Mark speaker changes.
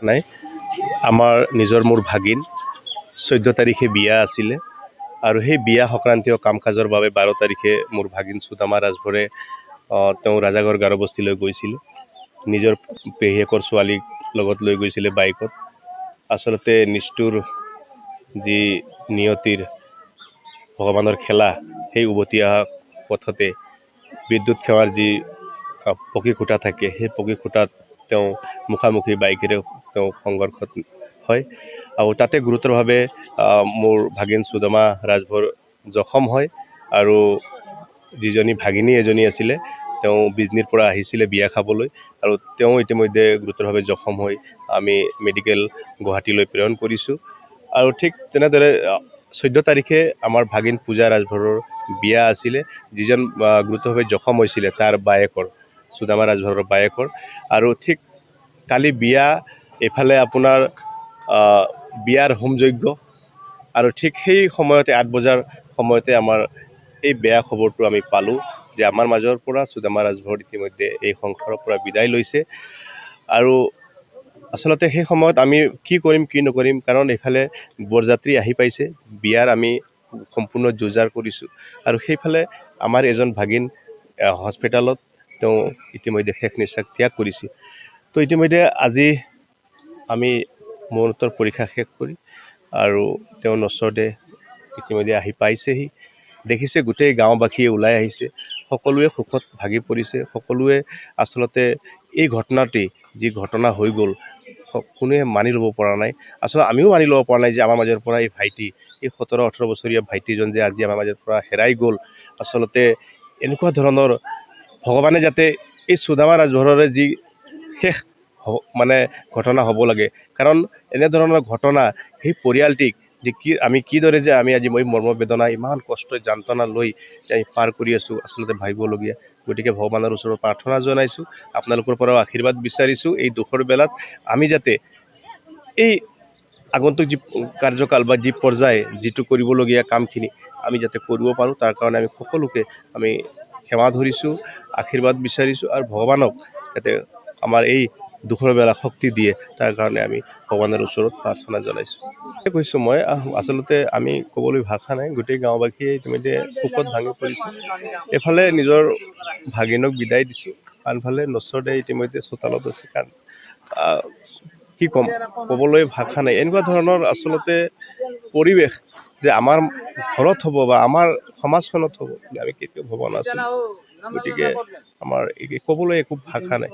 Speaker 1: নাই। আমাৰ নিজৰ মোৰ ভাগিন 14 তাৰিখে বিয়া আছিলে আৰু সেই বিয়া সংক্ৰান্তীয় কাম কাজৰ বাবে 12 তাৰিখে মোৰ ভাগিন সুদামা ৰাজভৰে তেওঁ ৰাজাগড় গাৰোবস্তিলৈ গৈছিল। নিজৰ পেহীয়েকৰ ছোৱালীক লগত লৈ গৈছিলে বাইকত। আচলতে নিষ্ঠুৰ যি নিয়তিৰ ভগৱানৰ খেলা, সেই উভতি অহা পথতে বিদ্যুৎ সেৱাৰ যি পকী খুঁটা থাকে, সেই পকী খুঁটাত তেওঁ মুখামুখি বাইকেৰে তেওঁ সংঘৰ্ষত হয় আৰু তাতে গুৰুতৰভাৱে মোৰ ভাগিন সুদামা ৰাজভৰ জখম হয় আৰু যিজনী ভাগিনী এজনী আছিলে তেওঁ বিজনীৰ পৰা আহিছিলে বিয়া খাবলৈ আৰু তেওঁ ইতিমধ্যে গুৰুতৰভাৱে জখম হৈ আমি মেডিকেল গুৱাহাটীলৈ প্ৰেৰণ কৰিছোঁ। আৰু ঠিক তেনেদৰে 14 তাৰিখে আমাৰ ভাগিন পূজা ৰাজভৰৰ বিয়া আছিলে, যিজন গুৰুতৰভাৱে জখম হৈছিলে তাৰ বায়েকৰ, সুদামা ৰাজভৰৰ বায়েকৰ। আৰু ঠিক কালি বিয়া, এফালে আপোনাৰ বিয়াৰ হোমযজ্ঞ আৰু ঠিক সেই সময়তে 8 বজাৰ সময়তে আমাৰ এই বেয়া খবৰটো আমি পালোঁ যে আমাৰ মাজৰ পৰা সুদামা ৰাজভৰ ইতিমধ্যে এই সংসাৰৰ পৰা বিদায় লৈছে। আৰু আচলতে সেই সময়ত আমি কি কৰিম কি নকৰিম, কাৰণ এইফালে বৰযাত্ৰী আহি পাইছে, বিয়াৰ আমি সম্পূৰ্ণ যোজাৰ কৰিছোঁ আৰু সেইফালে আমাৰ এজন ভাগিন হস্পিটেলত তেওঁ ইতিমধ্যে শেষ নিশ্বাস ত্যাগ কৰিছে। তো ইতিমধ্যে আজি আমি মুহূৰ্তৰ পৰীক্ষা শেষ কৰি আৰু তেওঁ নচৰতে ইতিমধ্যে আহি পাইছেহি। দেখিছে গোটেই গাঁওবাসীয়ে ওলাই আহিছে, সকলোৱে সুখত ভাগি পৰিছে। সকলোৱে আচলতে এই ঘটনাটি যি ঘটনা হৈ গ'ল কোনোৱে মানি ল'ব পৰা নাই। আচলতে আমিও মানি ল'ব পৰা নাই যে আমাৰ মাজৰ পৰা এই ভাইটি, এই 17-18 বছৰীয়া ভাইটিজন যে আজি আমাৰ মাজৰ পৰা হেৰাই গ'ল। আচলতে এনেকুৱা ধৰণৰ ভগৱানে যাতে এই সুদামা ৰাজভৰৰে যি শেষ মানে ঘটনা হ'ব লাগে, কাৰণ এনেধৰণৰ ঘটনা সেই পৰিয়ালটিক যে আমি কিদৰে যে আমি আজি মই মৰ্মবেদনা ইমান কষ্ট যন্ত্ৰণা লৈ আমি পাৰ কৰি আছোঁ, আচলতে ভাবিবলগীয়া। গতিকে ভগৱানৰ ওচৰত প্ৰাৰ্থনা জনাইছোঁ, আপোনালোকৰ পৰাও আশীৰ্বাদ বিচাৰিছোঁ এই দুখৰ বেলাত আমি যাতে এই আগন্তুক যি কাৰ্যকাল বা যি পৰ্যায় যিটো কৰিবলগীয়া কামখিনি আমি যাতে কৰিব পাৰোঁ, তাৰ কাৰণে আমি সকলোকে আমি সেৱা ধৰিছোঁ, আশীৰ্বাদ বিচাৰিছোঁ আৰু ভগৱানক যাতে আমাৰ এই দুখৰ বেলা শক্তি দিয়ে, তাৰ কাৰণে আমি ভগৱানৰ ওচৰত প্ৰাৰ্থনা জনাইছোঁ। কৈছোঁ মই আচলতে আমি ক'বলৈ ভাষা নাই, গোটেই গাঁওবাসীয়ে ইতিমধ্যে শোকত ভাঙি পৰিছে। এফালে নিজৰ ভাগিনক বিদায় দিছোঁ, আনফালে নচৰতে ইতিমধ্যে চোতালত আছে। কাৰণ কি ক'ম, ক'বলৈ ভাষা নাই। এনেকুৱা ধৰণৰ আচলতে পৰিৱেশ যে আমাৰ ঘৰত হ'ব বা আমাৰ সমাজখনত হ'ব আমি কেতিয়াও ভবা নাছিলোঁ। গতিকে আমাৰ ক'বলৈ একো ভাষা নাই।